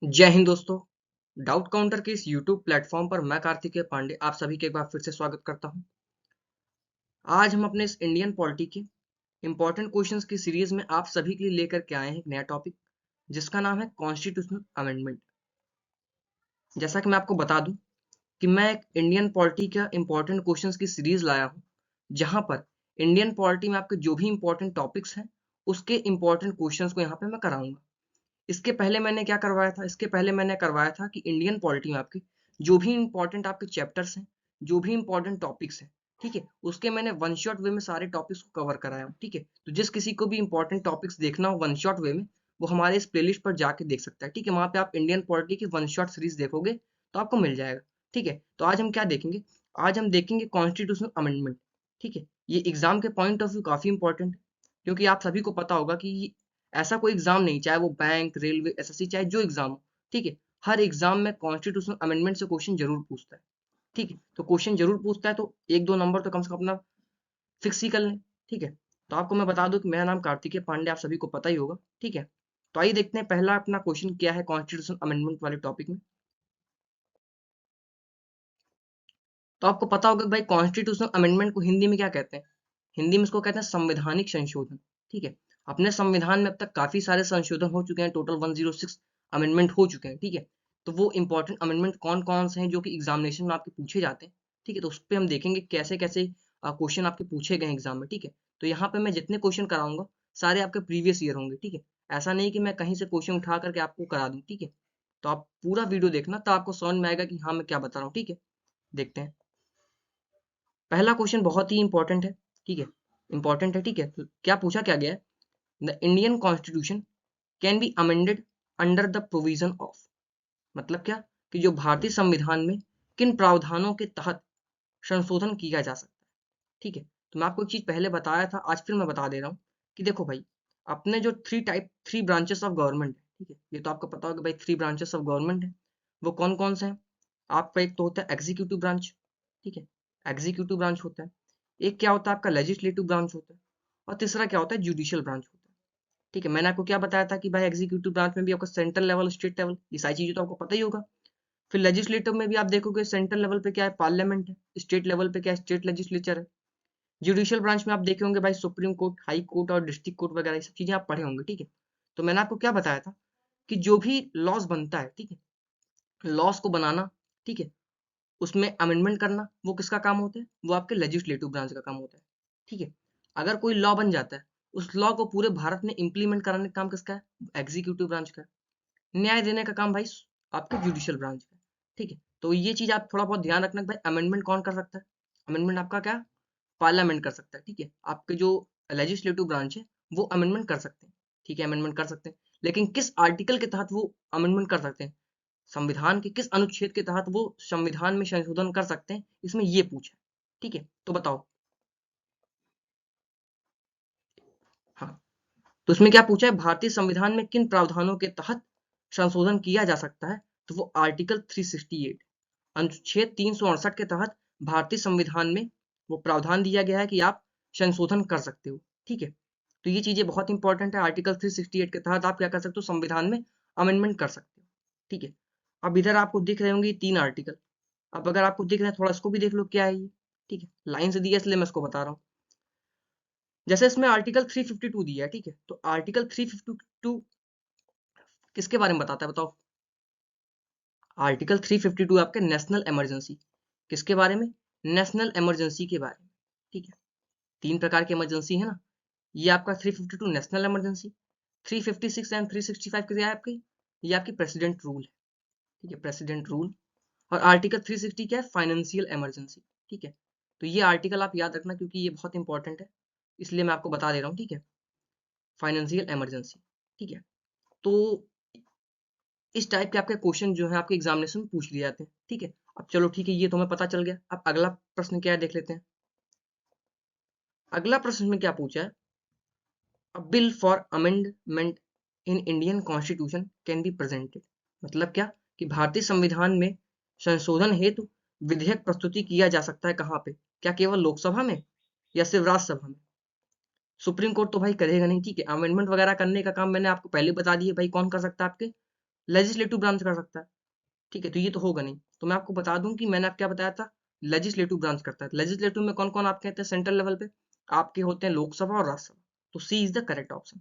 जय हिंद दोस्तों। Doubt counter के इस यूट्यूब प्लेटफॉर्म पर मैं कार्तिकेय पांडे आप सभी के एक बार फिर से स्वागत करता हूं। आज हम अपने इस इंडियन पॉलिटी के इंपॉर्टेंट क्वेश्चंस की सीरीज में आप सभी के लिए लेकर के आए हैं एक नया टॉपिक जिसका नाम है कॉन्स्टिट्यूशनल अमेंडमेंट। जैसा कि मैं आपको बता दूं कि मैं एक इंडियन पॉलिटी का इंपॉर्टेंट क्वेश्चंस की सीरीज लाया हूं जहां पर इंडियन पॉलिटी में आपके जो भी इंपॉर्टेंट टॉपिक्स हैं उसके इंपॉर्टेंट क्वेश्चंस को यहाँ पे मैं कराऊंगा। इसके पहले मैंने क्या करवाया था, इसके पहले मैंने करवाया था कि इंडियन पॉलिटी में आपके जो भी इंपॉर्टेंट आपके चैप्टर्स हैं, जो भी इंपॉर्टेंट टॉपिक्स हैं, ठीक है, उसके मैंने वन शॉट वे में सारे टॉपिक्स को कवर कराया हूँ। ठीक है, तो जिस किसी को भी इंपॉर्टेंट टॉपिक्स देखना हो वन शॉट वे में, वो हमारे इस प्लेलिस्ट पर जाके देख सकता है। ठीक है, वहां पे आप इंडियन पॉलिटी की वन शॉट सीरीज देखोगे तो आपको मिल जाएगा। ठीक है, तो आज हम क्या देखेंगे, आज हम देखेंगे कॉन्स्टिट्यूशनल अमेंडमेंट। ठीक है, ये एग्जाम के पॉइंट ऑफ व्यू काफी इंपॉर्टेंट है क्योंकि आप सभी को पता होगा कि ऐसा कोई एग्जाम नहीं, चाहे वो बैंक, रेलवे, एसएससी, चाहे जो एग्जाम हो, ठीक है, हर एग्जाम में कॉन्स्टिट्यूशनल अमेंडमेंट से क्वेश्चन जरूर पूछता है। ठीक है, तो क्वेश्चन जरूर पूछता है तो एक दो नंबर तो कम से कम अपना फिक्स ही कर लें। ठीक है, तो आपको मैं बता दूं कि मेरा नाम कार्तिकेय पांडे, आप सभी को पता ही होगा। ठीक है, तो आइए देखते हैं पहला अपना क्वेश्चन क्या है कॉन्स्टिट्यूशनल अमेंडमेंट वाले टॉपिक में। तो आपको पता होगा कि भाई कॉन्स्टिट्यूशनल अमेंडमेंट को हिंदी में क्या कहते हैं। हिंदी में इसको कहते हैं संवैधानिक संशोधन। ठीक है, अपने संविधान में अब तक काफी सारे संशोधन हो चुके हैं, टोटल 106 अमेंडमेंट हो चुके हैं। ठीक है, तो वो इंपॉर्टेंट अमेंडमेंट कौन कौन से हैं जो कि एग्जामिनेशन में आपके पूछे जाते हैं। ठीक है, तो उस पर हम देखेंगे कैसे कैसे क्वेश्चन आपके पूछे गए एग्जाम में। ठीक है, तो यहाँ पे मैं जितने क्वेश्चन कराऊंगा सारे आपके प्रीवियस ईयर होंगे। ठीक है, ऐसा नहीं कि मैं कहीं से क्वेश्चन उठा करके आपको करा दूं। ठीक है, तो आप पूरा वीडियो देखना तो आपको समझ में आएगा कि हाँ मैं क्या बता रहा हूँ। ठीक है, देखते हैं। पहला क्वेश्चन बहुत ही इंपॉर्टेंट है। ठीक है, इंपॉर्टेंट है। ठीक है, तो क्या पूछा क्या गया है, the Indian constitution can be amended under the provision of. मतलब क्या, कि जो भारतीय संविधान में किन प्रावधानों के तहत संशोधन किया जा सकता है। ठीक है, तो मैं आपको एक चीज पहले बताया था, आज फिर मैं बता दे रहा हूँ कि देखो भाई, अपने जो थ्री ब्रांचेस ऑफ गवर्नमेंट है, ठीक है, ये तो आपको पता होगा भाई, थ्री ब्रांचेस ऑफ गवर्नमेंट है। वो कौन कौन से हैं, आपका एक तो होता है एग्जीक्यूटिव ब्रांच। ठीक है, एग्जीक्यूटिव ब्रांच होता है। एक क्या होता है आपका लेजिस्लेटिव ब्रांच होता है, और तीसरा क्या होता है जुडिशियल ब्रांच होता है। ठीक है, मैंने आपको क्या बताया था कि भाई एग्जीक्यूटिव ब्रांच में भी आपका सेंट्रल लेवल, स्टेट लेवल, ये सारी चीजें तो आपको पता ही होगा। फिर लेजिस्लेटिव में भी आप देखोगे सेंट्रल लेवल पे क्या है, पार्लियामेंट है, स्टेट लेवल पे क्या है, स्टेट लेजिस्लेचर है। जुडिशियल ब्रांच में आप देखे होंगे भाई सुप्रीम कोर्ट, हाई कोर्ट और डिस्ट्रिक्ट कोर्ट वगैरह, ये सब चीजें आप पढ़े होंगे। ठीक है, तो मैंने आपको क्या बताया था कि जो भी लॉस बनता है, ठीक है, लॉस को बनाना, ठीक है, उसमें अमेंडमेंट करना, वो किसका काम होता है, वो आपके लेजिस्लेटिव ब्रांच का काम होता है। ठीक है, अगर कोई लॉ बन जाता है, उस लॉ को पूरे भारत में इंप्लीमेंट कराने का काम किसका है, एग्जीक्यूटिव ब्रांच का है। न्याय देने का काम भाई आपके जुडिशियल ब्रांच का है। ठीक है, तो ये चीज आप थोड़ा बहुत ध्यान रखना कि भाई अमेंडमेंट कौन कर सकता है, अमेंडमेंट आपका क्या, पार्लियामेंट कर सकता है। ठीक है, आपके जो लेजिस्लेटिव ब्रांच है वो अमेंडमेंट कर सकते हैं। ठीक है, अमेंडमेंट कर सकते हैं, लेकिन किस आर्टिकल के तहत वो अमेंडमेंट कर सकते हैं, संविधान के किस अनुच्छेद के तहत वो संविधान में संशोधन कर सकते हैं, इसमें ये पूछा। ठीक है, तो बताओ। हाँ, तो इसमें क्या पूछा है, भारतीय संविधान में किन प्रावधानों के तहत संशोधन किया जा सकता है, तो वो आर्टिकल 368, अनुच्छेद 368 के तहत भारतीय संविधान में वो प्रावधान दिया गया है कि आप संशोधन कर सकते हो। ठीक है, तो ये चीजें बहुत इंपॉर्टेंट है। आर्टिकल 368 के तहत आप क्या कर सकते हो, संविधान में अमेंडमेंट कर सकते हो। ठीक है, अब इधर आपको दिख रहे होंगे तीन आर्टिकल। अब अगर आपको दिख रहा है थोड़ा इसको भी देख लो क्या है ये। ठीक है, लाइन से दिया इसलिए मैं इसको बता रहा हूँ। जैसे इसमें आर्टिकल 352 दिया है, ठीक है, तो आर्टिकल 352 किसके बारे में बताता है बताओ। आर्टिकल 352 आपके नेशनल इमरजेंसी, किसके बारे में, नेशनल इमरजेंसी के बारे में। ठीक है, तीन प्रकार की इमरजेंसी है ना, ये आपका 352 नेशनल इमरजेंसी, 356 एंड 365 क्या है आपकी, ये आपकी प्रेसिडेंट रूल है। ठीक है, प्रेसिडेंट रूल। और आर्टिकल 360 क्या है, फाइनेंशियल इमरजेंसी। ठीक है, तो ये आर्टिकल आप याद रखना क्योंकि ये बहुत इंपॉर्टेंट है, इसलिए मैं आपको बता दे रहा हूँ। ठीक है, फाइनेंशियल इमरजेंसी। ठीक है, तो इस टाइप के आपके क्वेश्चन जो है आपके एग्जामिनेशन में पूछ लिए जाते हैं। ठीक है, अब चलो ठीक है, ये तुम्हें पता चल गया। अब अगला प्रश्न क्या है देख लेते हैं। अगला प्रश्न में क्या पूछा है, अ bill for amendment in Indian constitution can be presented. मतलब क्या, कि भारतीय संविधान में संशोधन हेतु विधेयक प्रस्तुति किया जा सकता है कहाँ पे, क्या केवल लोकसभा में या सिर्फ राज्यसभा में। सुप्रीम कोर्ट तो भाई करेगा नहीं। ठीक है, अमेंडमेंट वगैरह करने का काम मैंने आपको पहले बता दिया भाई कौन कर सकता है, आपके लेजिस्लेटिव ब्रांच कर सकता है, ठीक है, तो ये तो होगा नहीं। तो मैं आपको बता दूं कि मैंने आपको क्या बताया था, लेजिस्लेटिव ब्रांच करता है। लेजिस्लेटिव में कौन कौन आप कहते हैं सेंट्रल लेवल पे, आपके होते हैं लोकसभा और राज्यसभा। तो सी इज द करेक्ट ऑप्शन,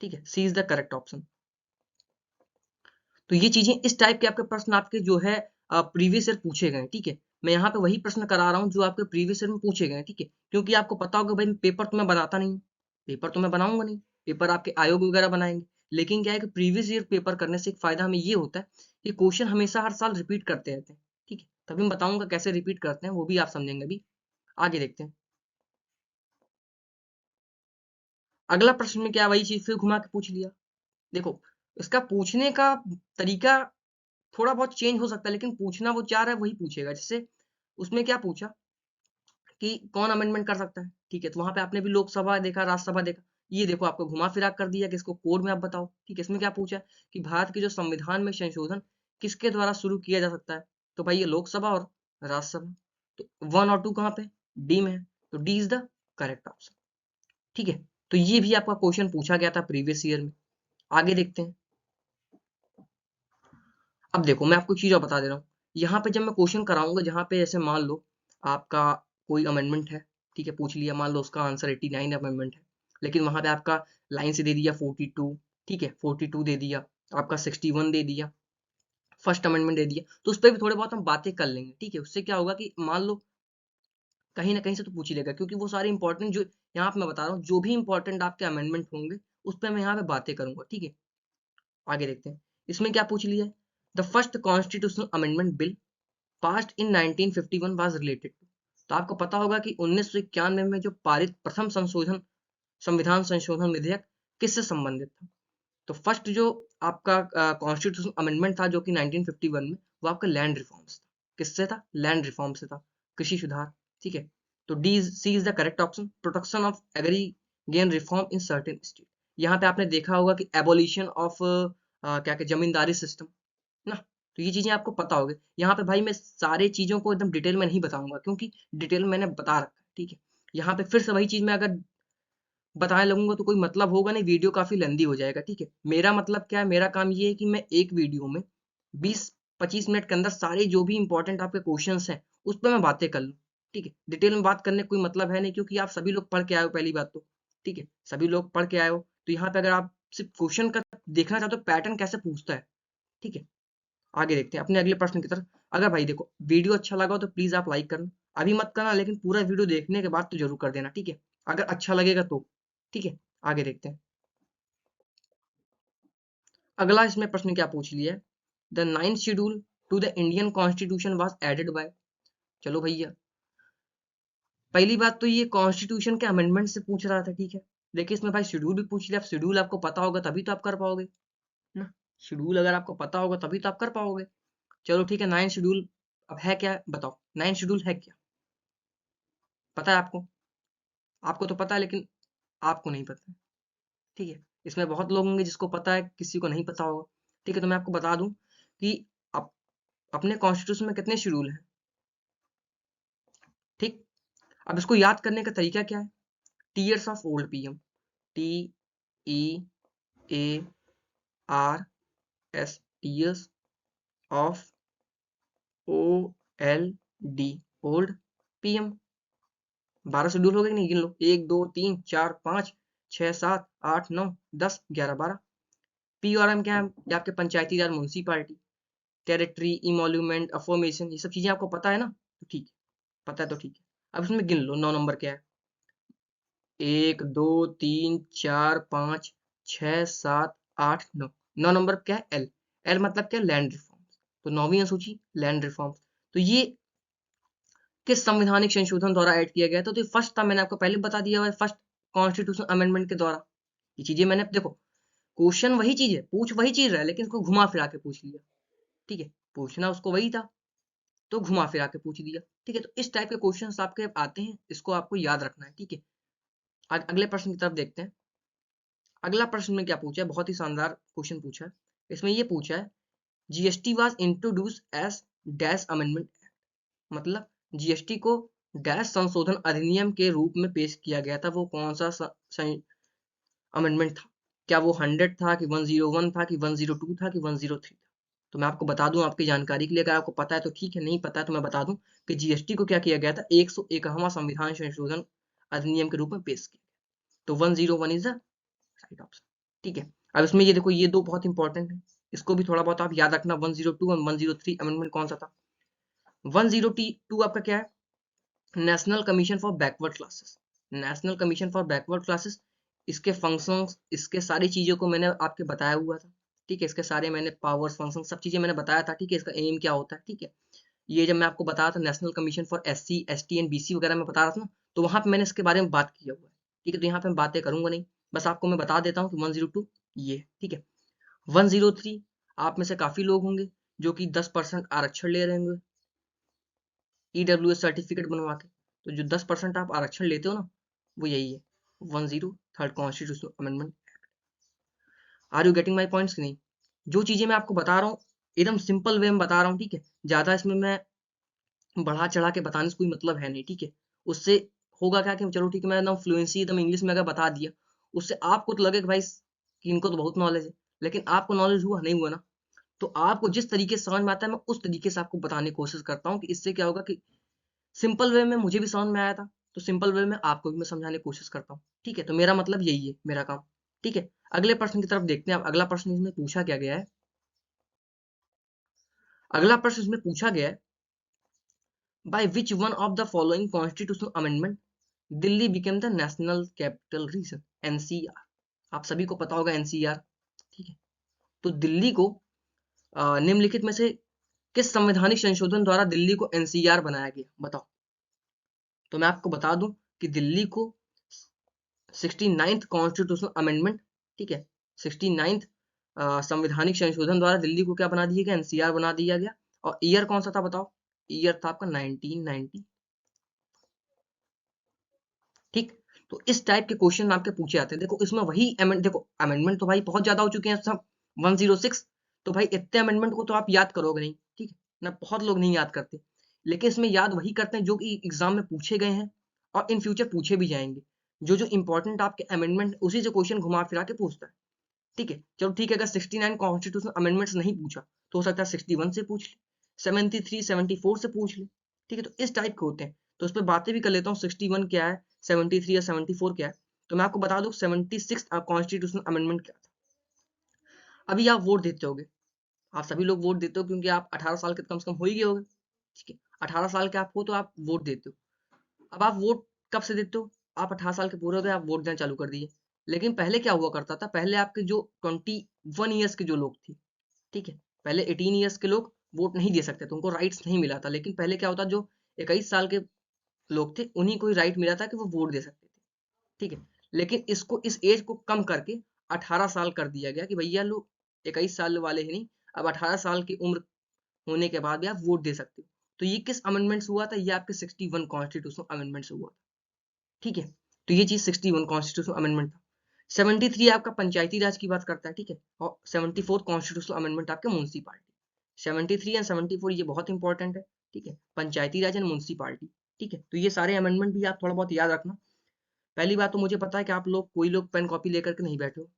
ठीक है, सी इज द करेक्ट ऑप्शन। तो ये चीजें इस टाइप के आपके प्रश्न आपके जो है प्रीवियस ईयर पूछे गए, ठीक है। मैं यहाँ पे वही प्रश्न करा रहा हूँ जो आपके प्रीवियस ईयर में पूछे गए, ठीक है, क्योंकि आपको पता होगा भाई पेपर तो मैं बनाता नहीं, पेपर तो मैं बनाऊंगा नहीं, पेपर आपके आयोग वगैरह बनाएंगे। लेकिन क्या है कि प्रीवियस ईयर पेपर करने से एक फायदा हमें ये होता है कि क्वेश्चन हमेशा हर साल रिपीट करते रहते हैं, ठीक है। तभी मैं बताऊंगा कैसे रिपीट करते हैं, वो भी आप समझेंगे अभी। आगे देखते हैं। अगला प्रश्न में क्या, वही चीज फिर घुमा के पूछ लिया। देखो, इसका पूछने का तरीका थोड़ा बहुत चेंज हो सकता है, लेकिन पूछना वो चाह रहा है वही पूछेगा। जैसे उसमें क्या पूछा कि कौन अमेंडमेंट कर सकता है, ठीक है, तो वहां पे आपने भी लोकसभा देखा, राज्यसभा देखा। ये देखो आपको घुमा फिरा कर दिया कि इसको कोड में आप बताओ, ठीक है। इसमें क्या पूछा कि भारत के जो संविधान में संशोधन किसके द्वारा शुरू किया जा सकता है, तो भाई ये लोकसभा और राज्यसभा। तो 1 और 2 कहाँ पे, डी में है, तो D is the correct option, ठीक है। तो ये भी आपका क्वेश्चन पूछा गया था प्रीवियस ईयर में। आगे देखते हैं। अब देखो मैं आपको एक चीज और बता दे रहा हूँ। यहाँ पे जब मैं क्वेश्चन कराऊंगा, जहाँ पे जैसे मान लो आपका कोई अमेंडमेंट है, ठीक है, पूछ लिया, मान लो उसका आंसर 89 अमेंडमेंट है, लेकिन वहां पे आपका लाइन से दे दिया 42, ठीक है, 42 दे दिया, आपका 61 दे दिया, फर्स्ट अमेंडमेंट दे दिया, तो उस पर भी थोड़े बहुत हम बातें कर लेंगे, ठीक है। उससे क्या होगा कि मान लो कहीं ना कहीं से तो पूछ ही लेगा, क्योंकि वो सारे इंपॉर्टेंट जो यहाँ पे मैं बता रहा हूँ, जो भी इंपॉर्टेंट आपके अमेंडमेंट होंगे उस पर मैं यहाँ पे बातें करूंगा, ठीक है। आगे देखते हैं। इसमें क्या पूछ लिया है, the first constitutional amendment bill passed in 1951 was related to. तो आपको पता होगा कि 1991 में जो पारित प्रथम संशोधन संविधान संशोधन विधेयक किससे संबंधित था। तो फर्स्ट जो आपका कॉन्स्टिट्यूशन अमेंडमेंट था जो कि 1951 में, वो आपका लैंड रिफॉर्म्स था। किससे था, लैंड रिफॉर्म से था, कृषि सुधार, ठीक है। तो D C is the correct option, protection of agrarian reform in certain state. यहाँ पे आपने देखा होगा कि एबोलिशन ऑफ क्या कहते जमींदारी सिस्टम ना। तो ये चीजें आपको पता होगी। यहाँ पे भाई मैं सारे चीजों को एकदम डिटेल में नहीं बताऊंगा, क्योंकि डिटेल में मैंने बता रखा है, ठीक है। यहाँ पे फिर से वही चीज मैं अगर बताने लगूंगा तो कोई मतलब होगा नहीं, वीडियो काफी लेंदी हो जाएगा, ठीक है। मेरा मतलब क्या है, मेरा काम ये है कि मैं एक वीडियो में 20-25 मिनट के अंदर सारे जो भी इंपॉर्टेंट आपके क्वेश्चंस हैं उस पर मैं बातें कर लूँ, ठीक है। डिटेल में बात करने का कोई मतलब है नहीं, क्योंकि आप सभी लोग पढ़ के आए हो, पहली बात तो, ठीक है, सभी लोग पढ़ के आए हो। तो यहाँ पे अगर आप सिर्फ क्वेश्चन का देखना चाहते हो पैटर्न कैसे पूछता है, ठीक है। आगे देखते हैं अपने अगले प्रश्न की तरफ। अगर भाई देखो वीडियो अच्छा लगा हो तो प्लीज आप लाइक करना, अभी मत करना, लेकिन पूरा वीडियो देखने के बाद तो जरूर कर देना, ठीक है, अगर अच्छा लगेगा तो, ठीक है। आगे देखते हैं। अगला इसमें प्रश्न क्या पूछ लिया है, the 9th schedule to the Indian constitution was added by. चलो भैया, पहली बात तो ये कॉन्स्टिट्यूशन के अमेंडमेंट से पूछ रहा था, ठीक है। देखिए इसमें भाई शेड्यूल भी पूछ लिया, शेड्यूल आपको पता होगा तभी तो आप कर पाओगे ना। शेड्यूल अगर आपको पता होगा तभी तो आप कर पाओगे। चलो ठीक है, 9 शेड्यूल अब है क्या, बताओ 9 शेड्यूल है क्या, पता है आपको, आपको तो पता है लेकिन आपको नहीं पता है, ठीक है। इसमें बहुत लोग होंगे जिसको पता है, किसी को नहीं पता होगा, ठीक है। तो मैं आपको बता दूं कि अप, अपने कॉन्स्टिट्यूशन में कितने शेड्यूल हैं, ठीक। अब इसको याद करने का तरीका क्या है, tears of old PM, T E A R S, tears of O L D, old PM. 12 schedule हो गए कि नहीं, गिन लो, 1 2 3 4 5 6 7 8 9 10 11 12। पी और एम क्या है, ये आपके पंचायती राज म्यूनसिपालिटी, टेरिटरी, इमोल्यूमेंट, अफॉर्मेशन, ये सब चीजें आपको पता है ना, तो ठीक है, पता है तो ठीक है। अब इसमें गिन लो 9 नंबर क्या है, 1 2 3 4 5 6 7 8 9। 9 नंबर क्या है, एल। एल मतलब क्या, लैंड रिफॉर्म्स। तो 9वीं सूची लैंड रिफॉर्म्स। तो ये किस संवैधानिक संशोधन द्वारा ऐड किया गया था, तो ये फर्स्ट था, मैंने आपको पहले बता दिया हुआ है, फर्स्ट कॉन्स्टिट्यूशन अमेंडमेंट के द्वारा। ये चीजें मैंने देखो, क्वेश्चन वही चीज है, पूछ वही चीज रहा है, लेकिन इसको घुमा फिरा के पूछ लिया, ठीक है। पूछना उसको वही था, तो घुमा फिरा के पूछ दिया, ठीक है। तो इस टाइप के क्वेश्चंस आपके आते हैं, इसको आपको याद रखना है, ठीक है। अगले प्रश्न की तरफ देखते हैं। अगला प्रश्न में क्या पूछा है, बहुत ही शानदार क्वेश्चन पूछा है। इसमें ये पूछा है, GST was introduce as dash amendment, मतलब जीएसटी को डैश संशोधन अधिनियम के रूप में पेश किया गया था, वो कौन सा अमेंडमेंट था। क्या वो 100 था कि 101 था कि 102 था कि 103 था? तो मैं आपको बता दूं आपकी जानकारी के लिए, अगर आपको पता है तो ठीक है, नहीं पता है तो मैं बता दूं कि जीएसटी को क्या किया गया था, 101वां संविधान संशोधन अधिनियम के रूप में पेश किया गया। तो 101 इज द राइट ऑप्शन। ठीक है, अब इसमें ये देखो, ये दो बहुत इंपॉर्टेंट है, इसको भी थोड़ा बहुत आप याद रखना। 102 और 103 अमेंडमेंट कौन सा था? 102 आपका क्या है? National commission for backward classes. National commission for backward classes, इसके फंक्शंस, इसके सारी चीजों को मैंने आपके बताया हुआ था। ठीक है, इसके सारे मैंने पावर्स, फंक्शन, सब चीजें मैंने बताया था। ठीक है, इसका एम क्या होता है। ठीक है, ये जब मैं आपको बताया था national commission for SC ST and BC वगैरह में बता रहा था ना, तो वहां पे मैंने इसके बारे में बात किया हुआ है। ठीक है, तो यहाँ पे मैं बातें करूंगा नहीं, बस आपको मैं बता देता हूँ कि 102 ये। ठीक है, 103 आप में से काफी लोग होंगे जो कि 10% आरक्षण ले रहे होंगे ईडब्ल्यूएस सर्टिफिकेट बनवा के। तो जो 10% आप आरक्षण लेते हो ना, वो यही है 103rd constitutional amendment. Are you getting my points की नहीं? जो चीजें मैं आपको बता रहा हूँ एकदम सिंपल वे में बता रहा हूँ। ठीक है, ज्यादा इसमें मैं बढ़ा चढ़ा के बताने से कोई मतलब है नहीं। ठीक है, उससे होगा क्या कि चलो ठीक है, मैं एकदम फ्लुएंसी एकदम इंग्लिश में अगर बता दिया, उससे आपको तो लगे कि भाई कि इनको तो बहुत नॉलेज है, लेकिन आपको नॉलेज हुआ नहीं हुआ ना। तो आपको जिस तरीके से समझ में आता है, मैं उस तरीके से आपको बताने की कोशिश करता हूँ कि इससे क्या होगा कि सिंपल वे में मुझे भी समझ में आया था, तो सिंपल वे में आपको भी मैं समझाने की कोशिश करता हूँ। ठीक है, तो मेरा मतलब यही है, मेरा काम। ठीक है, अगले प्रश्न की तरफ देखते हैं। अब अगला प्रश्न इसमें पूछा क्या गया है? अगला प्रश्न इसमें पूछा गया है, by which one of the following constitutional amendment Delhi became the national capital region, NCR. आप सभी को पता होगा एनसीआर। ठीक है, तो दिल्ली को निम्नलिखित में से किस संवैधानिक संशोधन द्वारा दिल्ली को एनसीआर बनाया गया, बताओ। तो मैं आपको बता दूं कि दिल्ली को 69th कॉन्स्टिट्यूशनल अमेंडमेंट, ठीक है, 69th संवैधानिक संशोधन द्वारा दिल्ली को क्या बना दिया गया? एनसीआर बना दिया गया। और ईयर कौन सा था बताओ? ईयर था आपका 1990। ठीक, तो इस टाइप के क्वेश्चन आपके पूछे जाते हैं। देखो इसमें वही देखो अमेंडमेंट तो भाई बहुत ज्यादा हो चुके हैं सब, 106। तो भाई इतने अमेंडमेंट को तो आप याद करोगे नहीं। ठीक है ना, बहुत लोग नहीं याद करते, लेकिन इसमें याद वही करते हैं जो कि एग्जाम में पूछे गए हैं और इन फ्यूचर पूछे भी जाएंगे। जो जो इंपॉर्टेंट आपके अमेंडमेंट, उसी से क्वेश्चन घुमा फिरा के पूछता है। ठीक है, चलो ठीक है, अगर 69 कॉन्स्टिट्यूशनल अमेंडमेंट्स नहीं पूछा तो हो सकता है 61 से पूछ ले, 73 74 से पूछ ले। ठीक है, तो इस टाइप के होते हैं, तो उस पर बातें भी कर लेता हूँ। 61 क्या है, 73 या 74 क्या है? तो मैं आपको बता दूं 76 कॉन्स्टिट्यूशनल अमेंडमेंट क्या था। अभी आप वोट देते होगे, आप सभी लोग वोट देते हो क्योंकि आप 18 साल के कम से कम हो ही गए होगे। ठीक है, 18 साल के आप हो तो आप वोट देते हो। अब आप वोट कब से देते हो? आप 18 साल के पूरे हो गए, आप वोट देना चालू कर दिए। लेकिन पहले क्या हुआ करता था, पहले आपके जो 21 ईयर्स के जो लोग थे, ठीक है, पहले 18 ईयर्स के लोग वोट नहीं दे सकते थे, उनको राइट्स नहीं मिला था। लेकिन पहले क्या होता, जो 21 साल के लोग थे उन्हीं को ही राइट मिला था कि वो वोट दे सकते थे। ठीक है, लेकिन इसको, इस एज को कम करके 18 साल कर दिया गया कि भैया लोग 21 साल वाले ही नहीं, अब 18 साल की उम्र होने के बाद भी आप वोट दे सकते हो। तो ये किस अमेंडमेंट से हुआ था? ये आपके 61 कॉन्स्टिट्यूशनल अमेंडमेंट से हुआ था। ठीक है, तो ये चीज 61 कॉन्स्टिट्यूशनल अमेंडमेंट था। 73 आपका पंचायती राज की बात करता है। ठीक है, और 74 कॉन्स्टिट्यूशनल अमेंडमेंट आपके म्युनिसिपालिटी। 73 एंड 74 ये बहुत इंपॉर्टेंट है। ठीक है, पंचायती राज एंड म्युनिसिपालिटी। ठीक है, तो ये सारे अमेंडमेंट भी आप थोड़ा बहुत याद रखना। पहली बात तो मुझे पता है कि आप लोग, कोई लोग पेन कॉपी लेकर के नहीं बैठे हो।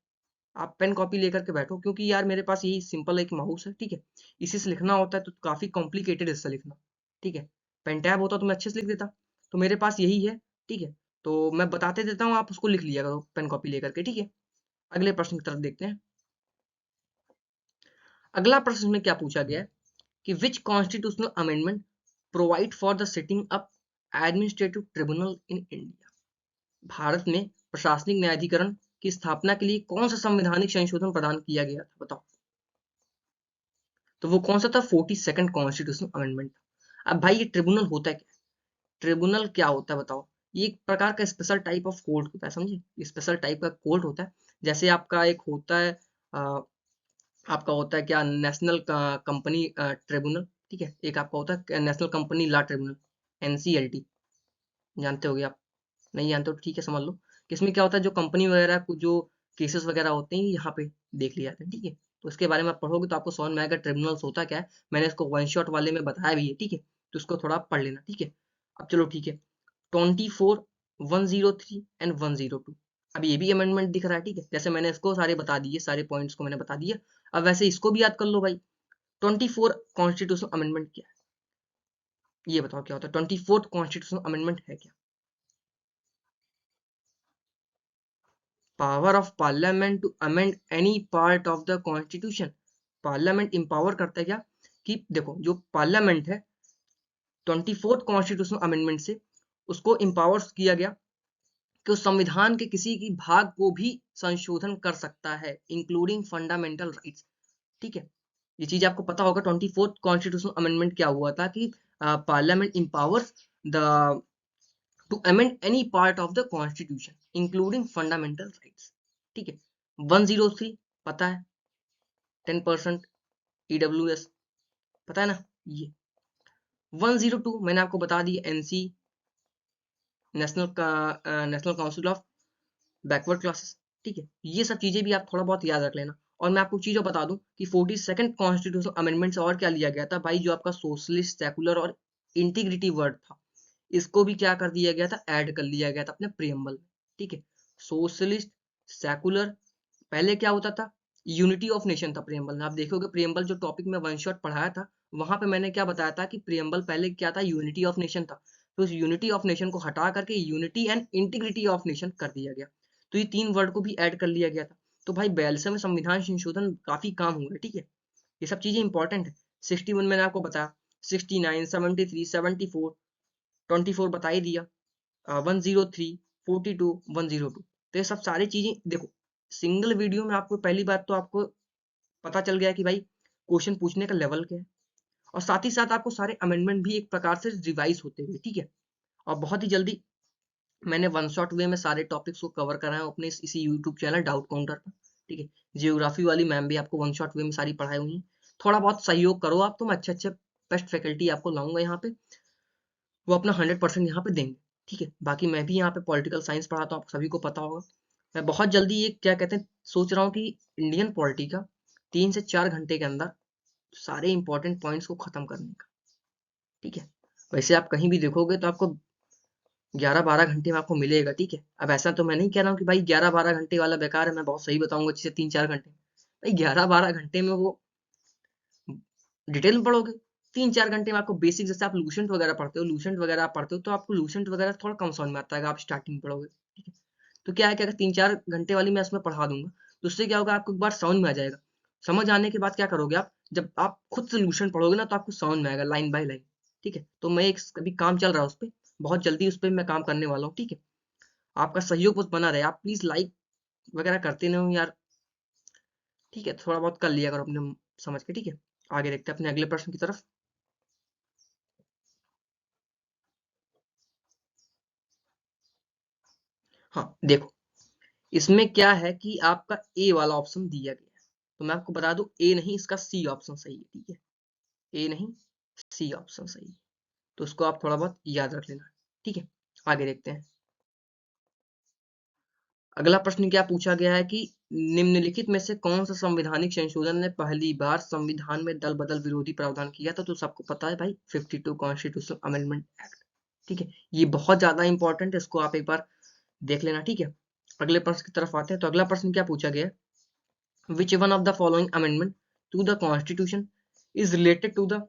आप पेन कॉपी लेकर के बैठो, क्योंकि यार मेरे पास यही सिंपल एक माउस है। ठीक है, इसी से लिखना होता है तो काफी कॉम्प्लिकेटेड इससे लिखना। ठीक है, पेन टैब होता तो मैं अच्छे से लिख देता, तो मेरे पास यही है। ठीक है, तो मैं बताते देता हूँ, आप उसको लिख लिया करो पेन कॉपी लेकर के। ठीक है, अगले प्रश्न की तरफ देखते हैं। अगला प्रश्न में क्या पूछा गया है कि which constitutional amendment provide for the setting up administrative tribunal in India. Bharat में प्रशासनिक न्यायाधिकरण की स्थापना के लिए कौन सा संवैधानिक संशोधन प्रदान किया गया था, बताओ। तो वो कौन सा था? 42nd constitutional amendment. अब भाई ये ट्रिब्यूनल होता है क्या? ट्रिब्यूनल क्या होता है बताओ? ये एक प्रकार का स्पेशल टाइप ऑफ कोर्ट होता है, समझे? ये स्पेशल टाइप का कोर्ट होता है। जैसे आपका एक होता है, आपका होता है क्या, नेशनल कंपनी ट्रिब्यूनल। ठीक है, एक आपका होता है national company law tribunal, NCLT. जानते होगे आप? नहीं जानते हो? ठीक है, समझ लो कि इसमें क्या होता है, जो कंपनी वगैरह को जो केसेस वगैरह होते हैं यहाँ पे देख लिए जाते हैं। ठीक है, तो इसके बारे में आप पढ़ोगे तो आपको समझ में आएगा ट्रिब्यूनल्स होता क्या है। मैंने इसको वन शॉट वाले में बताया भी है। ठीक है, तो इसको थोड़ा पढ़ लेना। ठीक है, अब चलो ठीक है, 24, 103 एंड 102। अब ये भी अमेंडमेंट दिख रहा है, ठीक है, जैसे मैंने इसको सारे बता दिए, सारे पॉइंट्स को मैंने बता दिया। अब वैसे इसको भी याद कर लो भाई। 24 कॉन्स्टिट्यूशनल अमेंडमेंट क्या है, ये बताओ क्या होता है? 24th कॉन्स्टिट्यूशनल अमेंडमेंट है क्या? Power of parliament to amend any part of the constitution. Parliament empower करता है क्या, कि देखो जो पार्लियामेंट है 24th कॉन्स्टिट्यूशनल अमेंडमेंट से उसको इंपावर्स किया गया कि उस संविधान के किसी की भाग को भी संशोधन कर सकता है, इंक्लूडिंग फंडामेंटल राइट्स। ठीक है, ये चीज आपको पता होगा। 24th कॉन्स्टिट्यूशनल अमेंडमेंट क्या हुआ था कि parliament empowers the to amend any part of the constitution including fundamental rights. ठीक है, 103 पता है, 10% EWS पता है ना ये। 102 मैंने आपको बता दिया, NC, national council of backward classes. ठीक है, ये सब चीजें भी आप थोड़ा बहुत याद रख लेना। और मैं आपको चीजों बता दूं कि 42nd कॉन्स्टिट्यूशनल अमेंडमेंट से और क्या लिया गया था भाई, जो आपका सोशलिस्ट, सेकुलर और इंटीग्रिटी वर्ड था, इसको भी क्या कर दिया गया था, ऐड कर लिया गया था अपने प्रियम्बल में। ठीक है, सोशलिस्ट, सेकुलर, पहले क्या होता था, यूनिटी ऑफ नेशन था प्रियम्बल में। आप देखोगे प्रियम्बल जो टॉपिक में वन शॉट पढ़ाया था, वहां पे मैंने क्या बताया था कि प्रियम्बल पहले क्या था, यूनिटी ऑफ नेशन था। तो उस यूनिटी ऑफ नेशन को हटा करके unity and integrity of nation कर दिया गया। तो ये तीन वर्ड को भी ऐड कर लिया गया था। तो भाई 42वें संविधान संशोधन काफी काम हुआ है। ठीक है, ये सब चीजें इंपॉर्टेंट है। 61 मैंने आपको बताया, 69, 73, 74, 24 बता ही दिया, 103, 42, 102। तो ये सब सारी चीजें देखो सिंगल वीडियो में आपको पहली बात तो आपको पता चल गया कि भाई क्वेश्चन पूछने का लेवल क्या है, और साथ ही साथ आपको सारे अमेंडमेंट भी एक प्रकार से रिवाइज होते हुए। ठीक है, और बहुत ही जल्दी मैंने वन शॉट वे में सारे टॉपिक्स को कवर करा है अपने इसी यूट्यूब चैनल डाउट काउंटर पर। ठीक है, जियोग्राफी वाली मैम भी आपको वन शॉट वे में सारी पढ़ाई हुई है। थोड़ा बहुत सहयोग करो आप, तुम अच्छे अच्छे बेस्ट फैकल्टी आपको लाऊंगा यहाँ पे, वो अपना 100% यहाँ पे देंगे। ठीक है, बाकी मैं भी यहाँ पे पॉलिटिकल साइंस पढ़ाता हूँ, आप सभी को पता होगा। मैं बहुत जल्दी ये क्या कहते हैं सोच रहा हूँ कि इंडियन पॉलिटी का 3 से 4 घंटे के अंदर सारे इंपॉर्टेंट पॉइंट्स को खत्म करने का। ठीक है, वैसे आप कहीं भी देखोगे तो आपको 11-12 घंटे में आपको मिलेगा। ठीक है, अब ऐसा तो मैं नहीं कह रहा हूँ कि भाई 11-12 घंटे वाला बेकार है, मैं बहुत सही बताऊंगा जिसे 3-4 घंटे। भाई 11-12 घंटे में वो डिटेल में पढ़ोगे, 3-4 घंटे में आपको बेसिक, जैसे आप लूसेंट वगैरह पढ़ते हो, लूसेंट वगैरह आप पढ़ते हो तो आपको लूसेंट वगैरह थोड़ा कम समझ में आता है अगर आप स्टार्टिंग में पढ़ोगे। ठीक है, तो क्या है कि अगर 3-4 घंटे वाली मैं इसमें पढ़ा दूंगा तो उससे क्या होगा, आपको एक बार समझ में आ जाएगा। समझ आने के बाद क्या करोगे आप, जब आप खुद से लूसेंट पढ़ोगे ना तो आपको समझ में आएगा लाइन बाय लाइन। ठीक है, तो मैं एक अभी काम चल रहा है उस पर, बहुत जल्दी उस पर मैं काम करने वाला हूँ। ठीक है, आपका सहयोग बस बना रहे, आप प्लीज लाइक वगैरह करते नहीं हो यार। ठीक है, थोड़ा बहुत कर लिया करो अपने समझ के। ठीक है, आगे देखते हैं अपने अगले प्रश्न की तरफ। हाँ देखो, इसमें क्या है कि आपका ए वाला ऑप्शन दिया गया है, तो मैं आपको बता दूं ए नहीं, इसका सी ऑप्शन सही है। ठीक है, ए नहीं, सी ऑप्शन सही है, तो उसको आप थोड़ा बहुत याद रख लेना। ठीक है, आगे देखते हैं। अगला प्रश्न क्या पूछा गया है कि निम्नलिखित में से कौन सा संवैधानिक संशोधन ने पहली बार संविधान में दल बदल विरोधी प्रावधान किया था? तो सबको पता है भाई, 52 कॉन्स्टिट्यूशनल अमेंडमेंट एक्ट। ठीक है, ये बहुत ज्यादा इंपॉर्टेंट है, इसको आप एक बार देख लेना। ठीक है, अगले प्रश्न की तरफ आते हैं। तो अगला प्रश्न क्या पूछा गया, which one of the following amendment to the constitution is related to the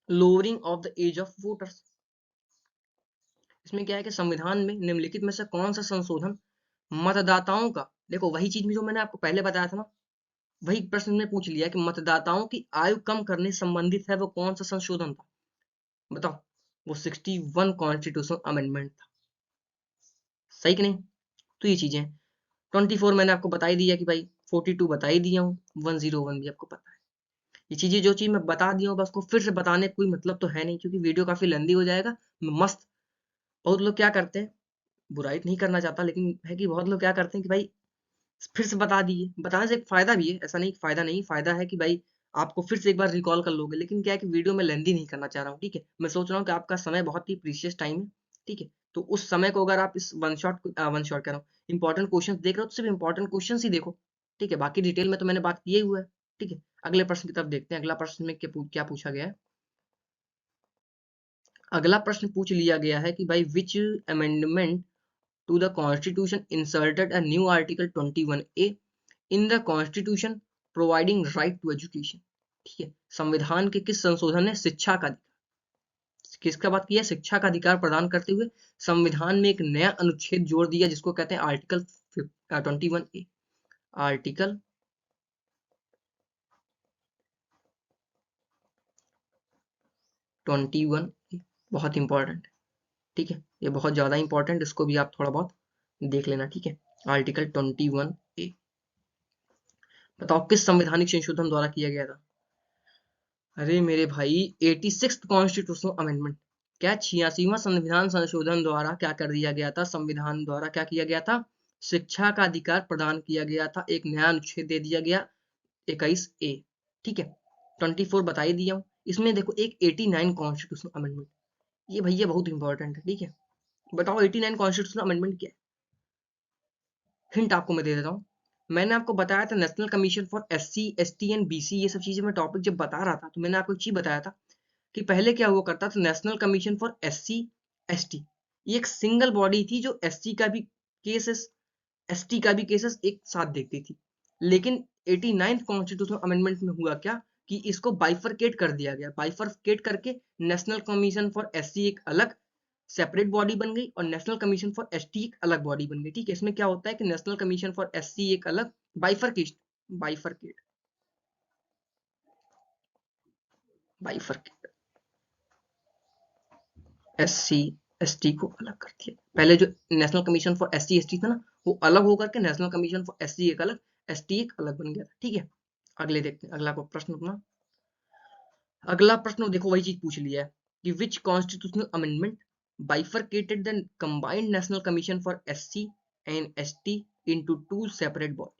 lowering of the age of voters. इसमें क्या है कि संविधान में निम्नलिखित में से कौन सा संशोधन मतदाताओं का, देखो वही चीज में जो मैंने आपको पहले बताया था ना, वही प्रश्न में पूछ लिया कि मतदाताओं की आयु कम करने से संबंधित है वो कौन सा संशोधन था, बताओ। वो 61 कॉन्स्टिट्यूशनल अमेंडमेंट था, सही कि नहीं? तो ये चीजें 24 मैंने आपको बता ही दिया कि भाई, 42 बता ही दिया हूँ, 101 भी आपको पता है। ये चीजें जो चीज मैं बता दिया हूँ बस, को फिर से बताने का कोई मतलब तो है नहीं, क्योंकि वीडियो काफी लेंदी हो जाएगा। मस्त, बहुत लोग क्या करते हैं, बुराई नहीं करना चाहता, लेकिन है कि बहुत लोग क्या करते हैं कि भाई फिर से बता दिए। बताने से एक फायदा भी है, ऐसा नहीं फायदा नहीं, फायदा है कि भाई आपको फिर से एक बार रिकॉल कर लोगे, लेकिन क्या है कि वीडियो में लेंदी नहीं करना चाह रहा हूँ। ठीक है, मैं सोच रहा हूँ कि आपका समय बहुत ही प्रीशियस टाइम है। ठीक है, तो उस समय को अगर आप इस वन शॉट कह रहा हूँ, इंपॉर्टेंट क्वेश्चन देख रहे हो तो सिर्फ इंपॉर्टेंट क्वेश्चन ही देखो। ठीक है, बाकी डिटेल में तो मैंने बात किया ही हुआ है। ठीक है, अगले प्रश्न की तरफ देखते हैं। अगला प्रश्न में क्या पूछा गया है। अगला प्रश्न पूछ लिया गया है कि भाई विच amendment to the Constitution inserted a new Article 21A in the Constitution providing right to education। ठीक है, संविधान के किस संशोधन ने शिक्षा का किसका बात किया, शिक्षा का अधिकार प्रदान करते हुए संविधान में एक नया अनुच्छेद जोड़ दिया जिसको कहते हैं आर्टिकल 21A। आर्टिकल 21A बहुत इंपॉर्टेंट है, ठीक है, ये बहुत ज्यादा इंपॉर्टेंट, इसको भी आप थोड़ा बहुत देख लेना, ठीक है। आर्टिकल 21A बताओ किस संवैधानिक संशोधन द्वारा किया गया था। अरे मेरे भाई 86th कॉन्स्टिट्यूशनल अमेंडमेंट, क्या 86वां संविधान संशोधन द्वारा क्या कर दिया गया था, संविधान द्वारा क्या किया गया था, शिक्षा का अधिकार प्रदान किया गया था, एक नया अनुच्छेद दे दिया गया 21A, ठीक है। 24 बता ही दिया हूँ। इसमें देखो एक 89 कॉन्स्टिट्यूशनल अमेंडमेंट, ये भैया बहुत इंपॉर्टेंट है, ठीक है। बताओ 89 कॉन्स्टिट्यूशनल अमेंडमेंट क्या है, हिंट आपको मैं दे देता हूँ। मैंने आपको बताया था national commission for SC ST and BC, ये सब चीजें मैं टॉपिक जब बता रहा था तो मैंने आपको एक चीज बताया था कि पहले क्या हुआ करता था, national commission for SC ST ये एक सिंगल बॉडी थी जो SC का भी केसेस ST का भी केसेस एक साथ देखती थी। लेकिन 89th कॉन्स्टिट्यूशनल अमेंडमेंट में हुआ क्या कि इसको बाइफरकेट कर दिया गया, बाइफरकेट करके नेशनल कमीशन फॉर SC एक अलग सेपरेट बॉडी बन गई और नेशनल कमीशन फॉर ST एक अलग बॉडी बन गई, ठीक है। इसमें क्या होता है कि नेशनल कमीशन फॉर SC एक अलग bifurcate bifurcate bifurcate SC ST को अलग कर दिया। पहले जो national commission for SC ST था ना, वो अलग होकर के नेशनल कमीशन फॉर SC एक अलग ST एक अलग बन गया था, ठीक है। अगले देखते हैं, अगला प्रश्न अपना, अगला प्रश्न देखो वही चीज पूछ लिया है कि which constitutional amendment bifurcated the combined national commission for SC and ST into two separate body.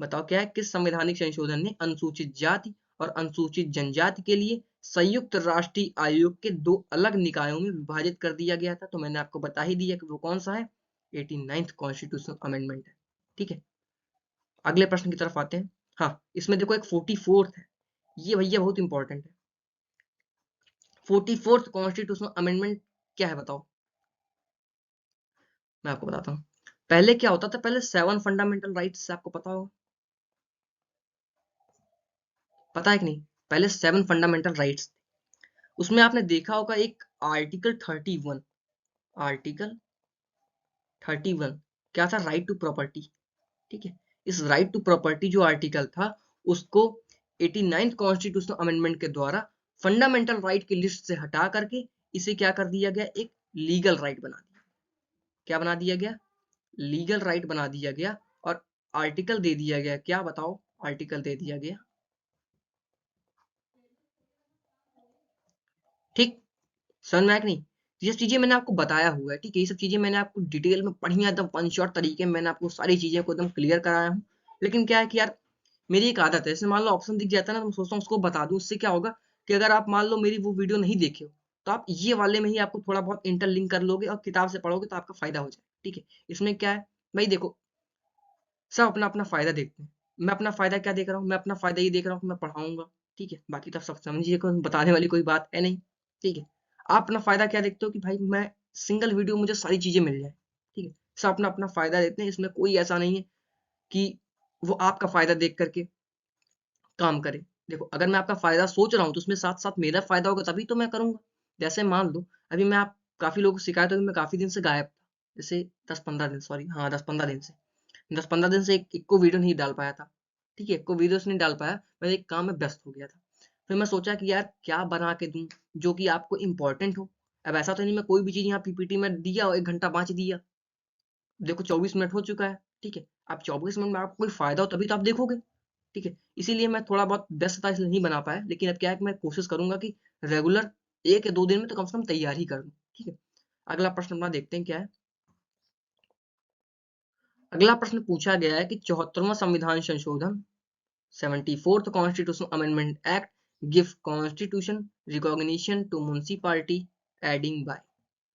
बताओ क्या है, किस संवैधानिक संशोधन ने अनुसूचित जाति और अनुसूचित जनजाति के लिए संयुक्त राष्ट्रीय आयोग के दो अलग निकायों में विभाजित कर दिया गया था। तो मैंने आपको बता ही दिया कि वो कौन सा है, 89th कॉन्स्टिट्यूशनल अमेंडमेंट है, ठीक है। अगले प्रश्न की तरफ आते हैं। हाँ, इसमें देखो एक 44th है, ये भैया बहुत इंपॉर्टेंट है। 44th कॉन्स्टिट्यूशनल अमेंडमेंट क्या है बताओ, मैं आपको बताता हूँ। पहले क्या होता था, पहले 7 फंडामेंटल राइट्स आपको पता होगा, पता है कि नहीं, पहले 7 फंडामेंटल राइट्स, उसमें आपने देखा होगा एक आर्टिकल 31, आर्टिकल 31 क्या था, राइट टू प्रॉपर्टी, ठीक है। इस राइट टू प्रॉपर्टी जो आर्टिकल था उसको 89th कॉन्स्टिट्यूशनल अमेंडमेंट के द्वारा फंडामेंटल राइट की लिस्ट से हटा करके इसे क्या कर दिया गया, एक लीगल राइट बना दिया। क्या बना दिया गया, लीगल राइट बना दिया गया। और आर्टिकल दे दिया गया, क्या बताओ, आर्टिकल दे दिया गया, ठीक, समझ में आया कि नहीं। ये सब चीजें मैंने आपको बताया हुआ है, ठीक है, ये सब चीजें मैंने आपको डिटेल में पढ़ी है, एकदम वन शॉट तरीके में मैंने आपको सारी चीजें को एकदम क्लियर कराया हूँ। लेकिन क्या है कि यार मेरी एक आदत है, जैसे मान लो ऑप्शन दिख जाता है ना, तो मैं सोचता हूँ उसको बता दूं, उससे क्या होगा कि अगर आप मान लो मेरी वो वीडियो नहीं देखे हो तो आप ये वाले में ही आपको थोड़ा बहुत इंटरलिंक कर लोगे और किताब से पढ़ोगे तो आपका फायदा हो जाए, ठीक है। इसमें क्या है भाई, देखो सब अपना अपना फायदा देखते हैं, मैं अपना फायदा क्या देख रहा हूँ, मैं अपना फायदा ये देख रहा हूँ कि मैं पढ़ाऊंगा, ठीक है, बाकी तो आप सब समझिए, कोई बताने वाली कोई बात है नहीं, ठीक है। आप अपना फायदा क्या देखते हो कि भाई मैं सिंगल वीडियो मुझे सारी चीजें मिल जाए, ठीक है, सब अपना अपना फायदा देखते हैं, इसमें कोई ऐसा नहीं है कि वो आपका फायदा देख करके काम करे। देखो अगर मैं आपका फायदा सोच रहा हूँ तो उसमें साथ साथ मेरा फायदा होगा तभी तो मैं करूंगा। जैसे मान लो अभी मैं आप काफी लोगों को शिकायत होगी मैं काफी दिन से गायब था, जैसे 10-15 दिन, सॉरी हाँ 10-15 दिन से, 10-15 दिन से एक को वीडियो नहीं डाल पाया था, ठीक है, एक को वीडियोस नहीं डाल पाया, मैं एक काम में व्यस्त हो गया था। फिर मैं सोचा कि यार क्या बना के दूं जो कि आपको इंपॉर्टेंट हो। अब ऐसा तो नहीं मैं कोई भी चीज यहाँ PPT में दिया और 1 घंटा बाँच दिया, देखो 24 मिनट हो चुका है, ठीक है। आप 24 मिनट में आपको कोई फायदा हो तभी तो आप देखोगे, ठीक है। इसीलिए मैं थोड़ा बहुत व्यस्त था इसलिए नहीं बना पाया, लेकिन अब क्या है कि मैं कोशिश करूंगा कि रेगुलर 1 या 2 दिन में तो कम से कम तैयार ही कर दूं, ठीक है। अगला प्रश्न अपना देखते हैं क्या है। अगला प्रश्न पूछा गया है कि 74वां संविधान संशोधन 74th constitutional amendment act give constitution recognition to municipality adding by,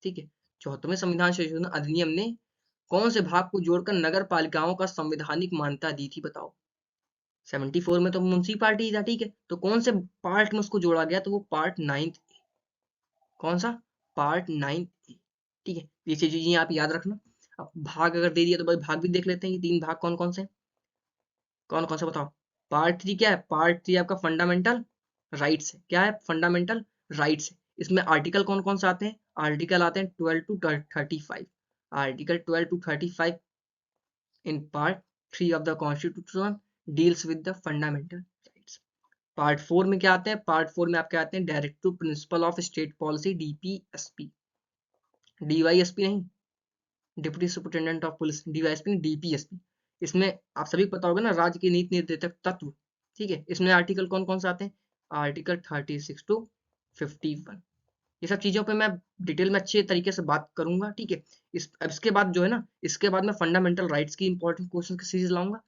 ठीक है। 74वें संविधान संशोधन अधिनियम ने कौन से भाग को जोड़कर नगर पालिकाओं का संवैधानिक मान्यता दी थी बताओ। 74 में तो म्युनिसिपैलिटी था, ठीक है, तो कौन से पार्ट में उसको जोड़ा गया, तो वो पार्ट 9th, कौन सा, पार्ट 9 ए, ठीक है। ये चीजें आप याद रखना। अब भाग अगर दे दिया तो भाई भाग भी देख लेते हैं, ये 3 भाग कौन कौन से, कौन कौन से बताओ। पार्ट 3 क्या है, पार्ट 3 आपका फंडामेंटल राइट्स है, क्या है, फंडामेंटल राइट्स है। इसमें आर्टिकल कौन कौन से आते हैं, आर्टिकल आते हैं 12 to 35, article 12 to 35 in part 3 of the constitution deals with the fundamental rights. Part 4 में क्या आते हैं, पार्ट 4 में आपके आते हैं directive principle of state policy, DPSP, DYSP नहीं, deputy superintendent of police, DYSP नहीं, डीपीएसपी। इसमें आप सभी को पता होगा ना, राज्य के नीति निर्देशक तत्व, ठीक है। इसमें आर्टिकल कौन कौन से आते हैं, आर्टिकल 36 टू 51। ये सब चीजों पे मैं डिटेल में अच्छे तरीके से बात करूंगा, ठीक है। अब इसके बाद जो है ना, इसके बाद मैं फंडामेंटल राइट्स की इंपॉर्टेंट क्वेश्चन की सीरीज लाऊंगा,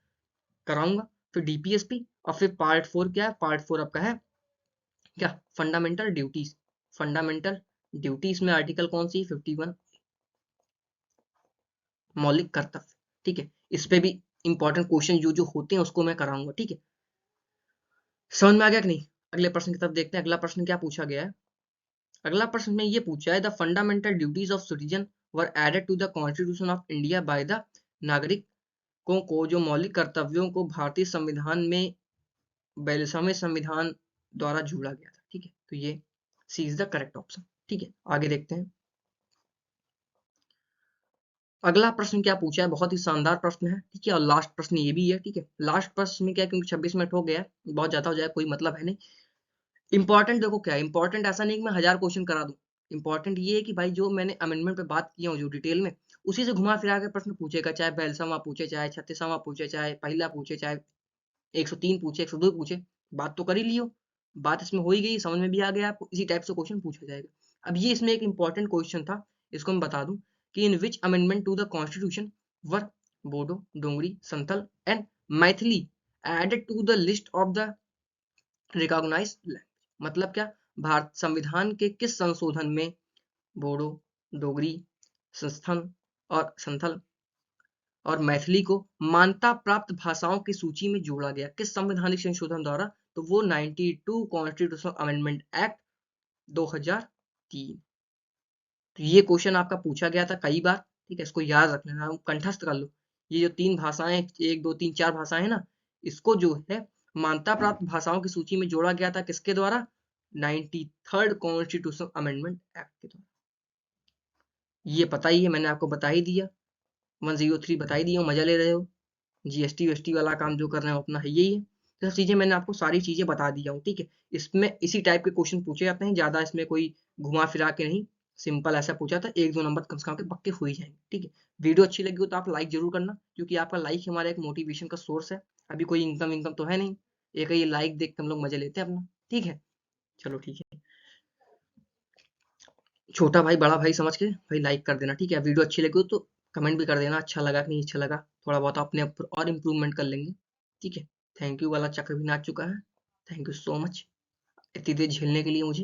कराऊंगा, फिर डीपीएसपी, और फिर पार्ट 4 क्या है, पार्ट 4 आपका है क्या, फंडामेंटल ड्यूटीज, फंडामेंटल ड्यूटीज में आर्टिकल कौन सी, 51, मौलिक कर्तव्य, ठीक है। इस पे भी इंपॉर्टेंट क्वेश्चन जो जो होते हैं उसको मैं कराऊंगा, ठीक है। समझ में आ गया कि नहीं। अगले प्रश्न की तरफ देखते हैं, अगला प्रश्न क्या पूछा गया है। अगला प्रश्न में ये पूछा है, the fundamental duties of citizen were added to the constitution of India by the, नागरिकों को जो मौलिक कर्तव्यों को भारतीय संविधान में 42वें संविधान द्वारा जोड़ा गया था, ठीक है। तो ये सी इज द करेक्ट ऑप्शन, ठीक है। आगे देखते हैं, अगला प्रश्न क्या पूछा है, बहुत ही शानदार प्रश्न है, ठीक है। और लास्ट प्रश्न ये भी है, ठीक है। लास्ट प्रश्न में क्या, क्योंकि 26 मिनट हो गया है, बहुत ज्यादा हो जाए कोई मतलब है नहीं। इंपॉर्टेंट देखो क्या है, इंपॉर्टेंट ऐसा नहीं कि मैं 1000 क्वेश्चन करा दूं। इंपॉर्टेंट ये है कि भाई जो मैंने अमेंडमेंट पे बात किया हूँ जो डिटेल में, उसी से घुमा फिरा के प्रश्न पूछेगा, चाहे 42वां पूछे, चाहे 36वां पूछे, चाहे पहला पूछे, चाहे 103 पूछे, 102 पूछे। बात तो कर ही लियो, बात इसमें हो ही गई, समझ में भी आ गया आपको, इसी टाइप से क्वेश्चन पूछा जाएगा। अब ये इसमें एक इंपॉर्टेंट क्वेश्चन था, इसको मैं बता दूं कि in which amendment to the constitution were Bodo, Dongri, Santhal and Maithili added to the list of the recognised language. मतलब क्या, भारत संविधान के किस संशोधन में बोडो, डोगरी, संस्थन और संथल और मैथिली को मान्यता प्राप्त भाषाओं की सूची में जोड़ा गया, किस संवैधानिक संशोधन द्वारा, तो वो 92 कॉन्स्टिट्यूशनल अमेंडमेंट एक्ट 2003। तो ये क्वेश्चन आपका पूछा गया था कई बार, ठीक है। इसको याद रख लेना, कंठस्थ कर लो। ये जो 3 भाषाएं, 1 2 3 4 भाषाएं है ना, इसको जो है मान्यता प्राप्त भाषाओं की सूची में जोड़ा गया था, किसके द्वारा, 93rd कॉन्स्टिट्यूशनल अमेंडमेंट एक्ट के द्वारा। ये पता ही है, मैंने आपको बता ही दिया, 103 बता ही दिया, मजा ले रहे हो। जीएसटी वेस्टी वाला काम जो कर रहे हो अपना है यही है। तो सब चीजें मैंने आपको सारी चीजें बता दिया हूँ, ठीक है। इसमें इसी टाइप के क्वेश्चन पूछे जाते हैं, ज्यादा इसमें कोई घुमा फिरा के नहीं, सिंपल ऐसा पूछा था, 1 2 नंबर कम से कम के पक्के हो ही जाएंगे, ठीक है। वीडियो अच्छी लगी हो तो आप लाइक जरूर करना, क्योंकि आपका लाइक हमारा एक मोटिवेशन का सोर्स है। अभी कोई इनकम इनकम तो है नहीं, एक ये लाइक देख के हम लोग मजे लेते हैं अपना, ठीक है। चलो ठीक है, छोटा भाई बड़ा भाई समझ के भाई लाइक कर देना, ठीक है। वीडियो अच्छी लगी हो तो कमेंट भी कर देना, अच्छा लगा कि नहीं अच्छा लगा, थोड़ा बहुत अपने ऊपर और इम्प्रूवमेंट कर लेंगे, ठीक है। थैंक यू वाला चक्र भी नाच चुका है, थैंक यू सो मच इतनी देर झेलने के लिए मुझे।